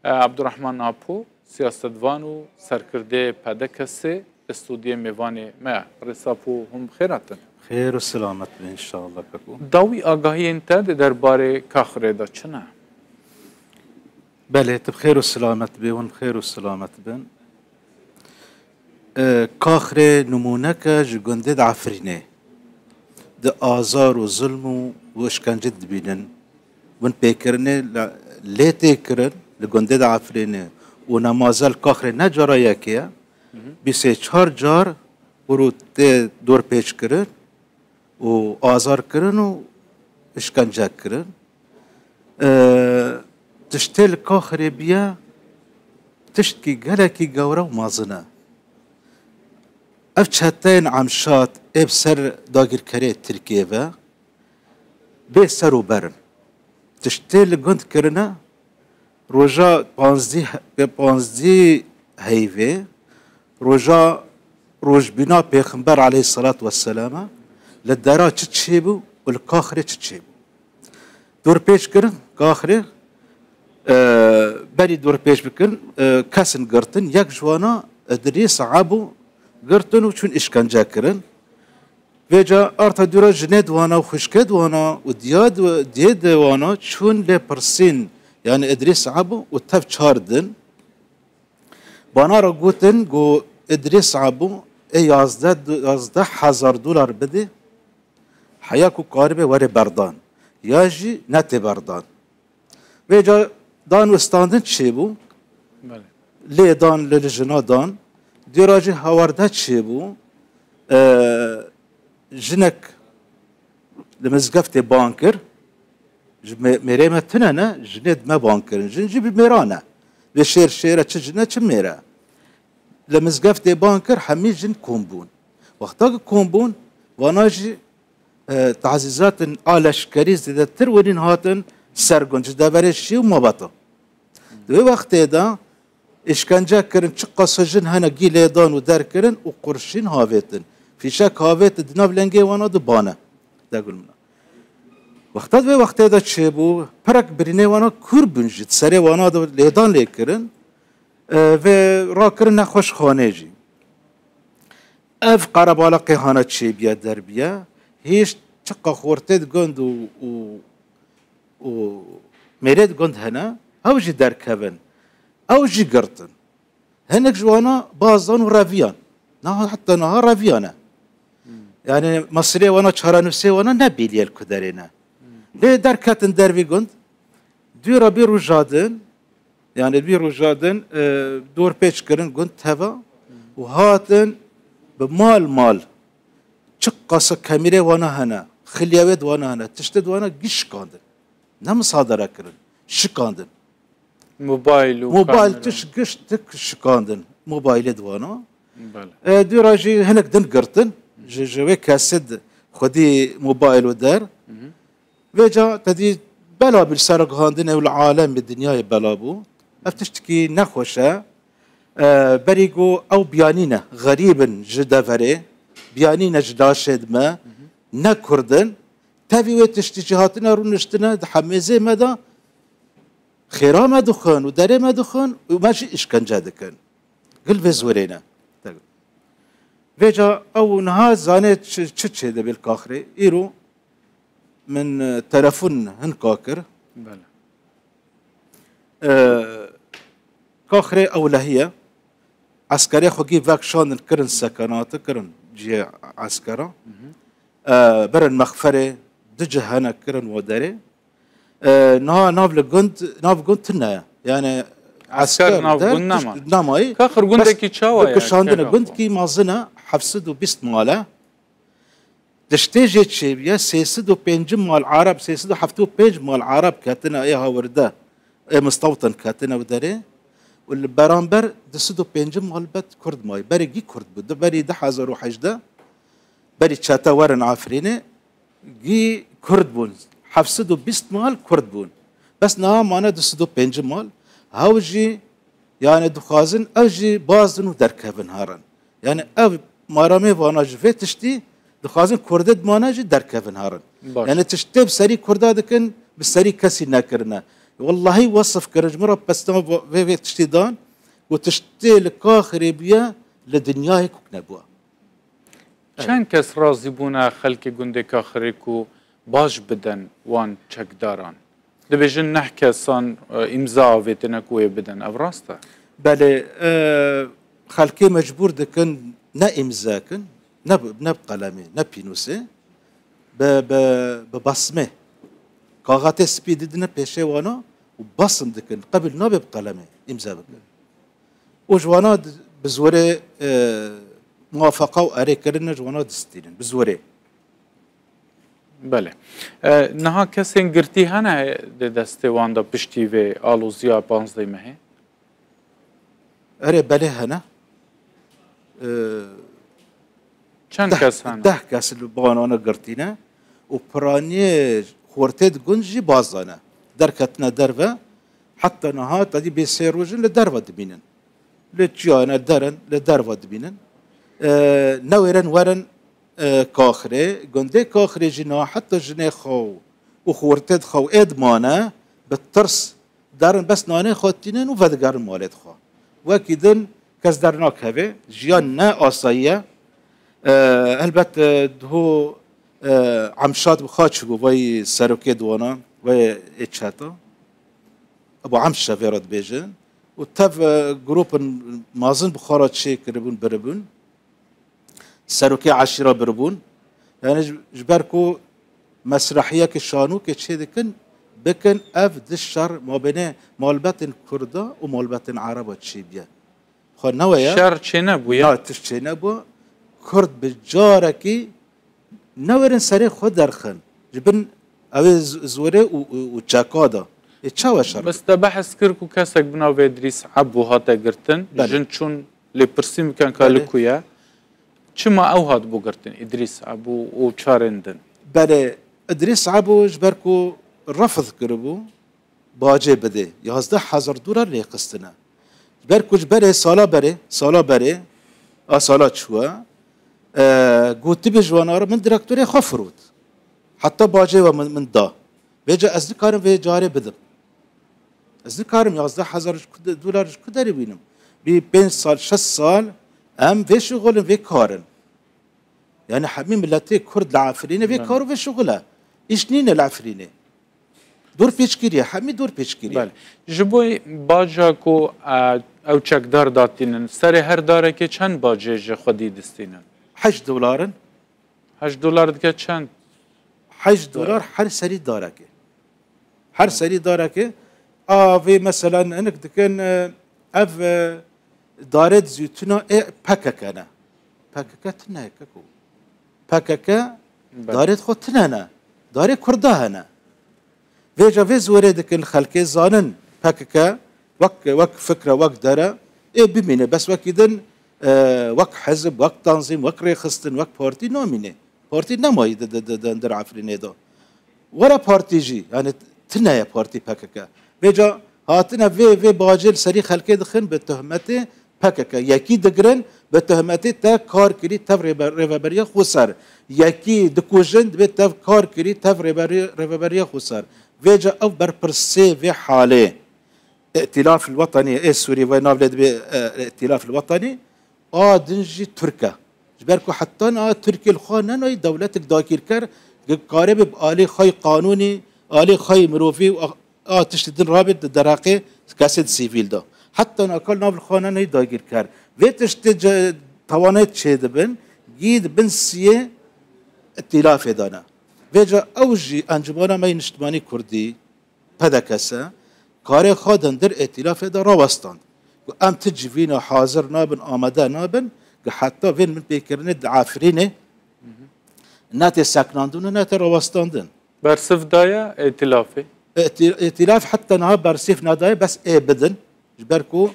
عبدالرحمن ناپو سیاستوان و سرکرده پدکسه استودیو میوانی ما رساپو هم خیراتن خیر و سلامت به انشاءالله ککو داوی آگاهی انت درباره کاخره دا چنه؟ بله تب خیر و سلامت بون خیر و سلامت بن کاخره نمونه که جگنده دا عفرینه دا آزار و ظلم و اشکنجه دبینن ون پیکرنه لیته کرن لگنده دا عفرینه و نمازل کاخره نجارا یکیه بیسه 4 جار برو ته دور پیچ کرن و آزار کرن و اشکنجه کرن تشتل کاخره بیا تشت کی گله کی گوره و مازنه اف چهتین عمشات اب سر داگیر کره ترکیه و به سر و برن تشتل گند کرنه روژا پانزدی هیوه روژا روژبینا پیغمبر علیه الصلاة والسلام لدارا چه چیبو و لکاخره چه چیبو دور پیش کرن کاخره بری دور پیش بکن کسن گرتن یک جوانا دریس عبو گرتن و چون اشکنجه کرن ویجا ارتا دورا جنید وانا و خشکد وانا و دید وانا چون لپرسین yani İdris Abu و تف çardın bana ra gotin go İdris Abu yazda $1000 bedi haya ku qaribe were berdan ya jî nete berdan ve dan standın çebu lê dan li jina dan dira jî hawarda çebu jinek li mizgeftê bankir مريمة تنانا جنيد ما بانكرن جنجي بميرانا بشير شيرة تجنا تميرا لمزقف دي بانكر حمي جن كومبون وقتاق كومبون وناجي تعزيزات آلش كريز دي ترونين هاتن سرقون جدا برشي وما بطا دو وقت دا اشكنجا كرن چقا سجن هنا جيلي دان و در كرن و قرشين هاويتن في شك هاويت دناف لنگي وانا دو بانا دا قول منا وقتاد ve وقتی دا چه بو پرک برینه وانا کور بنجید سری وانا دا لیدان لیکرن و را کرن نخوش خانه جی اف قربالا قیهانا چه بیا در بیا هیچ چقا خورتید گند و میرید گند هنه او جی در کون او جی گرتن هنک جوانا بازان و رویان نه حتی نه رویانه yani مصری وانا چهارا نفسی وانا نبیلیل کدرینه Le derketin dervi gund diyor bir rujadın yani bir rujadın dor peç kırın gund teva ve hatın be mal çıkkası kamera vana hana xilyavet vana hana tişted vana giş kandın ne müsaadara kırın şıkandın mobil tiş giş tık şıkandın mobilet vana diyor aji henek din gırtın jeve kasid خدي موبايل ودار وجا تدي بلا بالسرق هاندن او العالم بالدنيا بلابو افتشتكي نخوشة بريقو او بيانينا غريبا جدا فري بيانينا جدا شدما نكردن تبي وتشتجهاتنا رونشتنا حميزي مدى خيرا ما دخن وداري ما دخن وماشي اشكنجا دكن قل بزورينا وجا او نها زانت تشتشي ده بالكاخري ايرو من تلفون هنكاكر بله كاخري أولهية عسكري خوكي فاكشان كرن سكنات كرن جي عسكرة برن مخفرة دجه هنا كرن وداري ناف جند تنا يعني عسكر ناف جند ناماي كاخر جندكي تشاوا كشاندنا جندكي مازنا حفصدو بيست ماله دشتيجي تشيبيا سيسدو بينجم مال عرب سيسدو حفتو بيج مال عرب كاتنا ايها ورده اي مستوطن كاتنا وداري والبرامبر دسدو بينجم مال بات كرد ماي بري جي كرد بده بري ده حزر وحجده بري تشاتا ورن عفرينه جي كرد بون حفصدو بيست مال كرد بون بس نا مانا دسدو بينجم مال هاوجي يعني دخازن اجي بازن ودركبن هارن يعني اف مارامي وانا جفتشتي دخازن كردد ماناجي دركبن هارن يعني تشتب سري كردا دكن بسري كسي نكرنا والله وصف كرج مرة بس تما في تشتيدان وتشتي لكاخري بيا لدنياي كنبوا چند کس راضی بونا خلک گنده کاخریکو باش بدن وان چکداران دبیجن نه کسان امضا آویتنه کوی بدن او راسته بله خلقي مجبور دكن نا امزاكن نا بقلمي نا بينوسي ببصمه كاغاتي سبيد دنا بيشي وانا وبصم دكن قبل نا بقلمي امزا بكن وجوانا بزوري موافقه واري كرنا جوانا دستينن بزوري بله نها کسین گرتی هنه دسته وان دا پشتی و آلوزیا پانزده مهی اري بله هنا چند کس هنه 10 كاس البانانا قرتينا وبراني خورتيد جنجي بازانا دركتنا دربه حتى نهار تدي بيسيروجن لدربه دبينن لتجانا درن لدربه دبينن نورن ورن كاخري جندي كاخري جنا حتى جني خو وخورتيد خو ادمانه بالترس دارن بس نانه خاطينن وفدقار مالت خو وكيدن كز درناك هبه جيان نا آسايا البت دهو عمشات بخاتش بو باي سروكي دوانا باي اتشاتا ابو عمشة فيراد بيجن وتف جروب مازن بخارات شي كربون بربون سروكي عشيرة بربون يعني جبركو مسرحية كشانو كتشي دكن بكن اف دشر ما بين مالبات كردا ومالبات عربة تشي بيا خو نويا شر چه نبویا لا تشي نبو كرد بجاركي نورن سري خود درخن جبن او زوره وچاكادا اتشاو شر بس ده بحث کرکو کسک بناو ادریس عبو هاتا گرتن جن چون لپرسی مکن کالکویا چما او هات بو گرتن ادریس عبو و چارندن بله ادريس عبو جبركو رفض كربو باجي بده 11,000 دولار ليقستنا جبركو جبره سالا بره سالا شوى قلت بجوانار من ديركتوري خفروت حتى باجي ومن دا بيجا ازدكارم في جاري بدم ازدكارم 11,000 دولار كداري بينم بي 5 سال 6 سال ام في شغل في كارن يعني حميم ملتي كرد العافرينه في كارو في شغله ايش نين العفرينه دور پیشگیری همین دور پیشگیری بله جبوی باجا کو او چکدار داتینن سر هر داره که چند باجه جه خودی دستینن 8 دلار 8 دلار دیگه چند 8 دلار هر سری داره که هر سری داره که و مثلا انك دكن اف دارت زيتونا پککنا پککتنا ككو پککا دارت خودتنا داره کرده هنه ویجا ویز ورده که الخلقه زانن پککا وک فکره وک داره ببینه بس وکیدن وک حزب وک تنظیم وک ریخستن وک پارتی نامینه پارتی نمایی در عفرینه دا ورا پارتی جی یعنی تنه پارتی پککا ویجا هاتنا وی باجل سری خلقه دخن به تهمت پککا یکی دگرن به تهمت تا کار کری تف ریوبریا خسر یکی دکوژن به تف کار کری تف ریوبریا خسر ويجا او بربرسي في حاله ائتلاف الوطني السوري ونافلد بالائتلاف الوطني دنجي تركا جبركو حتى تركي الخانه ناي دولتك داكير كر قارب بآلي خاي قانوني آلي خاي مروفي تشتدن رابط دراقي كاسد سيفيل دا حتى ناكل ناف الخانه ناي داكير كر في تشتد توانيت شيدبن جيد بن سيه ائتلاف دانا ویجا اوجی انجمنا می نشتمانی کردی پدکسه کار خادن در ائتلاف دا راوستند و ام تجوینا حاضر نابن آمده نابن که حتی وین من بیکرنه عافرینه نات سکناندون نات راوستاندن برصف دایا ائتلافی ائتلاف حتى نها برصف ناداي بس بدن جبركو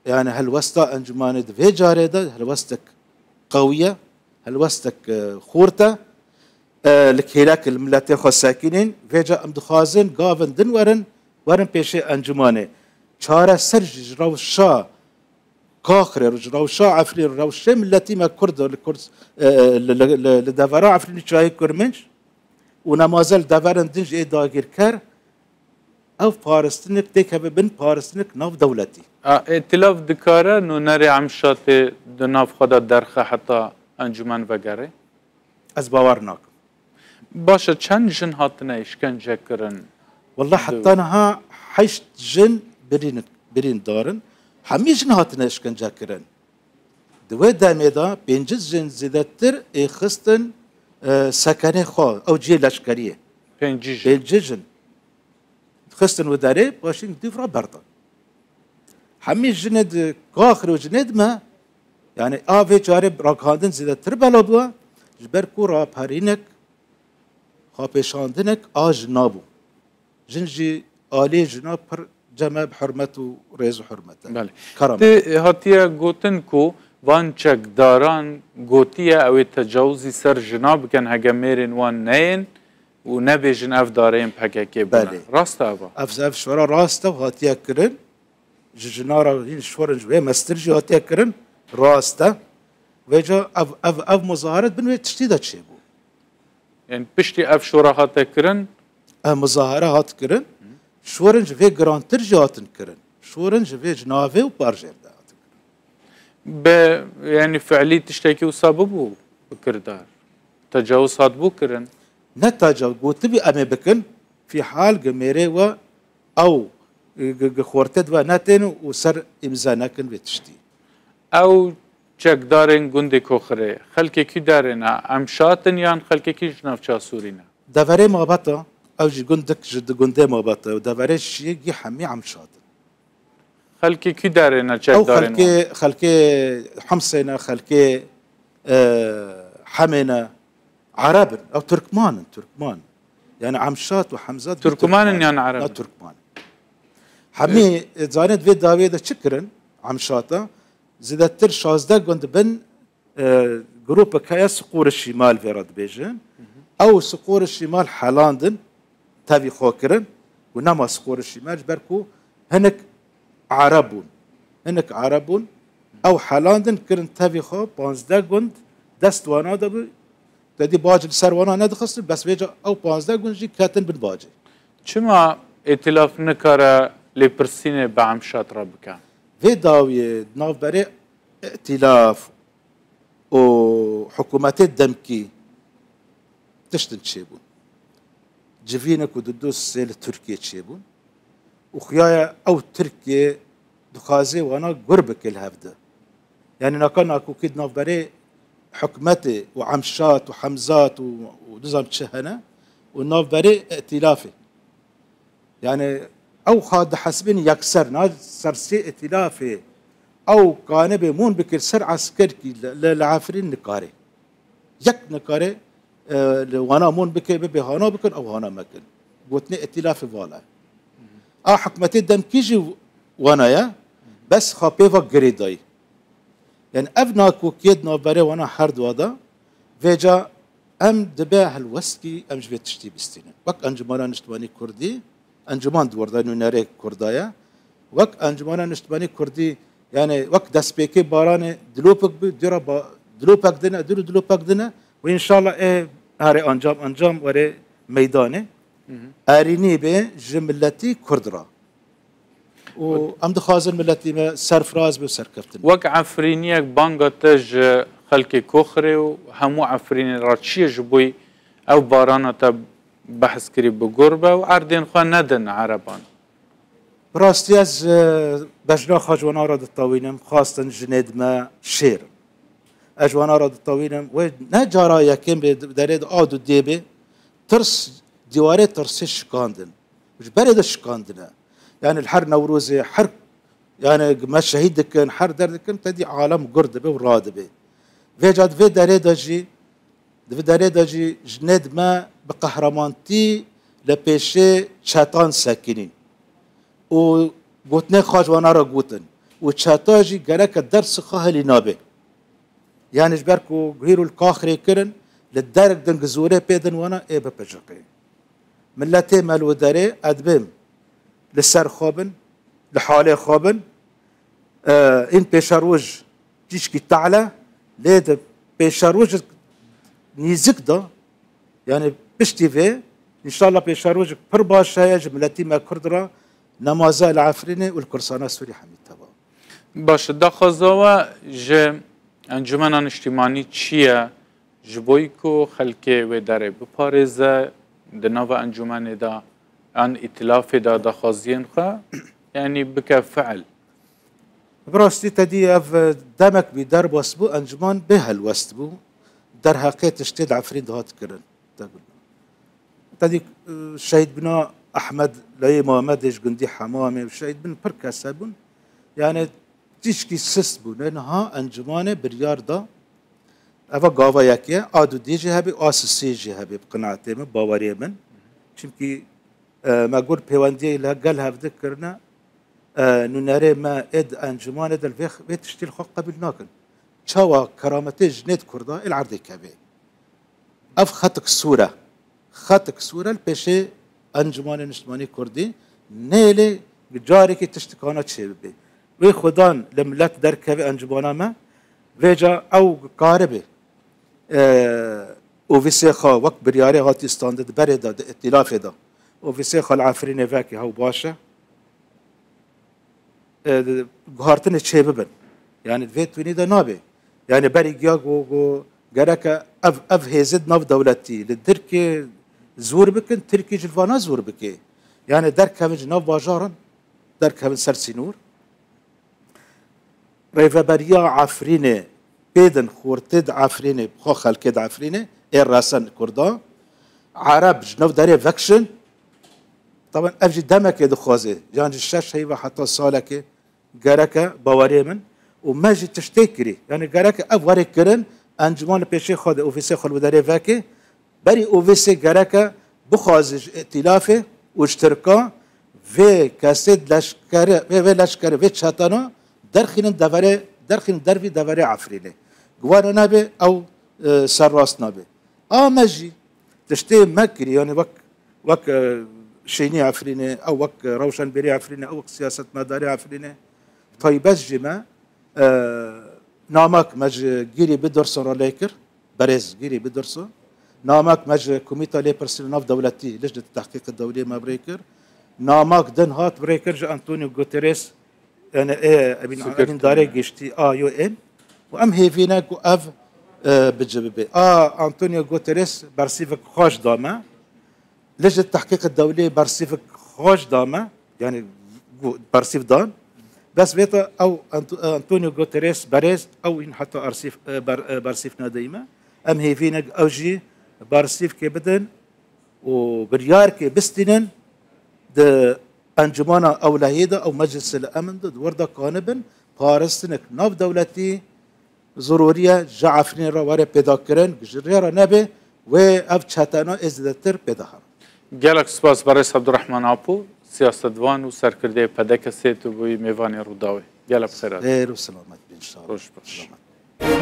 يعني هالوسطة انجمان في جارده هالوسطك قوية هالوسطك خورته لكيلاك الملاتي خو ساكنين فيجا امدخازن قافن دن ورن بيشي انجماني چاره سرج روشا كاخر روشا عفري روشا ملاتي ما كرد الكرد لدفرا عفري شاي كرمنش ونمازل دفرن دنج اي داغير كر او پارستنك تيك بن پارستنك ناف دولتي ائتلاف دکاره نو نری عمشات دناف خدا درخه حتی انجمن وگره؟ از باور ناكم باشه چند جن هاتنه اشکنجه کرن؟ والله حتى انها حيشت جن برين دارن همي جن هاتنا اشكنجا كرن دوي داميدا بينجز جن زيدتر خستن سكنه خو او جي لشكريه بينجي خستن وداري باشين ديفرا بردا همي جند كاخر وجند ما يعني افي جارب راكاندن زيدتر بلا بوا جبركو رابهرينك خابشاندنك اج نابو جنجي آلي جناب پر جمع بحرمت و ريز و حرمت بله كرم هاتيا گوتن کو وان چک داران گوتيا او تجاوزي سر جناب كان هجميرن وان نين و نبيجن اف دارين بحكاكي بنا راستا ابا اف شورا راستا و هاتيا كرن جنارا هين شورن جوه مسترجي هاتيا كرن راستا ويجا اف مظاهرات بنوي تشتيدا تشيبو يعني بشتي اف شورا هاتا كرن مظاهره هات كرن شورنج في جرانتر جاتن كرن شورنج في جنافي وبارجر ب يعني فعلي تشتكي وسببه بكردار تجاوز هات بو كرن نتاجاوز قلت بي امي بكن في حال جميري و او خورتد و ناتن وسر امزانكن بتشتي او چک دارن گوندی کوخره خلکی کی دارن امشاتن یان خلکی کی جناف چاسورینا دفره مابطه او جي جندك جد جندي مابطه ودفره شيء حمي عم شاطن خلکی کی دارن چک او دارن خلكي حمصينا خلكي حمينا عرب او تركمان يعني عمشات وحمزات تركمان يعني عرب تركمان حمي زانت في داويدا شكرن عمشاتا زدتر 16 جند بن جروب كايا صقور الشمال في رد بيجن او صقور الشمال حلاندن تابي خوكرن ونما صقور الشمال بركو هنك عربون او حلاندن كرن تابي خو 15 جند دست وانا دبو تدي باج سر وانا ندخست بس بيجا او 15 جند جي كاتن بن باجي چما ائتلاف نكره لبرسينه بعمشات ربكا في داوية ناف بري ائتلاف وحكومات الدمكي تشتن تشيبون جفينك وددوس سيل تركيا تشيبون وخيايا او تركيا دخازي وانا قربك الهفده يعني نكون اكو كيد ناف بري حكمتي وعمشات وحمزات ونظام تشهنه وناف بري ائتلافي يعني او خاد حسبين يكسر ناس سرسي ائتلافي او كان بمون بكل سر عسكري للعافرين نكاري يك نكاري وانا مون بكي بهانا بكن او هانا مكن قوتني ائتلافي فوالا حكمتي دم كيجي وانا بس خابيفا جريداي يعني ابناكو كيد نوبري وانا حرد وادا فيجا ام دباه الوسكي ام جبت تشتي بستينا وك انجمانا نشتواني كردي انجمان دوردانو ناري كردايا وك انجمانا نشتواني كردي يعني وك دسبيكي باراني دلوبك ديرا دلوبك دنا دلوبك دنا وان شاء الله هاري انجام وري ميداني اريني به جملتي كردرا و ام دخازن ملتي ما سرفراز به سركفتن وك عفرينيك بانغا تج خلكي كوخري وهمو عفريني راتشي جبوي او بارانا تب بحث كري بقربة وعردين خوان ندن عربان براستي از بجنا خاجوانا راد الطوينم خاصة جنيد ما شير اجوانا راد الطوينم و نجارا يكيم بداريد آدو ديبي ترس ديواري ترسي شكاندن مش بريد شكاندنا يعني الحر نوروزي حر يعني ما شهيد كان حر دردكن تدي عالم قرد به وراد به فيجاد في داري داجي جند ما بقهرمانتي لبيشي شيطان ساكنين و قوتني خاجوانا را قوتن و شاتاجي قالك الدرس خاهلي نابه يعني جبركو غيرو الكاخري كرن للدرك دنجزوري بيدن وانا ايه ببجقي ملتي مالو داري ادبم لسر خوابن لحالي خوابن این پیشروج تیشکی تعلا لید پیشروج نیزک دا یعنی پشتی وی ان شاء الله بيشاروج پر باش هي جملتي ما كردرا نمازه العفرينه والكرسانه سوري حميد تبا باش دخزاوه ج انجمن اجتماعی چیه جبویکو خلک و داره بپارزه دناو انجمن دا ان ائتلاف دا دخازین خو یعنی بک فعل براستی تدي اف دمك بدر بسبو انجمان بهل وستبو در حقيقة اشتد عفرين دهات كرن تدي شهيد بنا احمد لاي محمد ايش قندي حمامي وشهيد بن بركاس بون يعني تشكي سس بو لانها انجمان بريار دا افا قاوا يكيا ادو دي جهبي اسسي جهبي بقناعتي من باوري من چونكي ما قول بيواندي لها قال هفدك كرنا نوناري ما اد انجمان اد الفيخ بيتشتي الخوق قبل ناكل شاوا كرامتي جنيد كردا العرضي كبي اف خطك صورة البيشي انجمان نجتماني كردي نيلي جاري كي تشتكانا تشيبي وي خدان لملت در كبي انجمانا ما ويجا او قاربي اوفيسي خا وقت برياري هاتي استاندد بريدا ائتلاف دا اوفيسي خا العفرين فاكي هاو باشا گهارتن چه ببن یعنی دویت وینی دا نابه یعنی بری گیا گو گرک اف هزد ناف دولتی لدرک زور بکن ترکی جلوانا زور بکی یعنی در کمج ناف باجارن در کمج سرسینور ریفبریا عفرینه بیدن خورتد عفرینه بخوا خلکد عفرینه ایر راسن کردا عرب جناف داره وکشن طبعا افجي دمك دخوازي يعني الشاش هيبقى حتى صالك جارك باوري من وما جي تشتكري يعني جارك افوري كرن انجمان بيشي خد اوفيسي خل وداري فاكي بري اوفيسي جارك بخوازج ائتلافه واشتركا في كاسد لشكر في لشكر في شاتانا درخين درفي دفري عفرينه جوانا نبي او سراس نبي ماجي تشتي مكري يعني وك شيني عفرينه او وك روشن بري عفرينه او وك سياسه مداري عفرينه طيب بس جما نامك مج جيري بدرسون راليكر بريز جيري بدرسون نامك مج كوميتا لي برسوناف دولتي لجنه التحقيق الدولي ما بريكر نامك دن هات بريكر جو انطونيو غوتيريس انا ابن داري جشتي يو ان وام هيفينك واف بجببي انطونيو غوتيريس برسيفك خوش داما لجنة التحقيق الدولي برسيفك خوش داما يعني برسيف دان بس بيتا او انطونيو غوتيريس باريس او ان حتى ارسيف برسيف ناديما ام هيفينك او جي برسيف كي بدن وبريار كي بستنن د انجمانا او لهيدا او مجلس الامن د وردا قانبن بارستنك ناف دولتي ضروريه جعفرين را وره پیدا کرن جريرا نبي و اف چتانا ازدتر پیدا گلک سپاس برای عبدالرحمن آپو سیاستوان و سرکرده پدک سیت و بوی میوانی روداوی گلک خیرات خیر و سلامت ان شاء الله.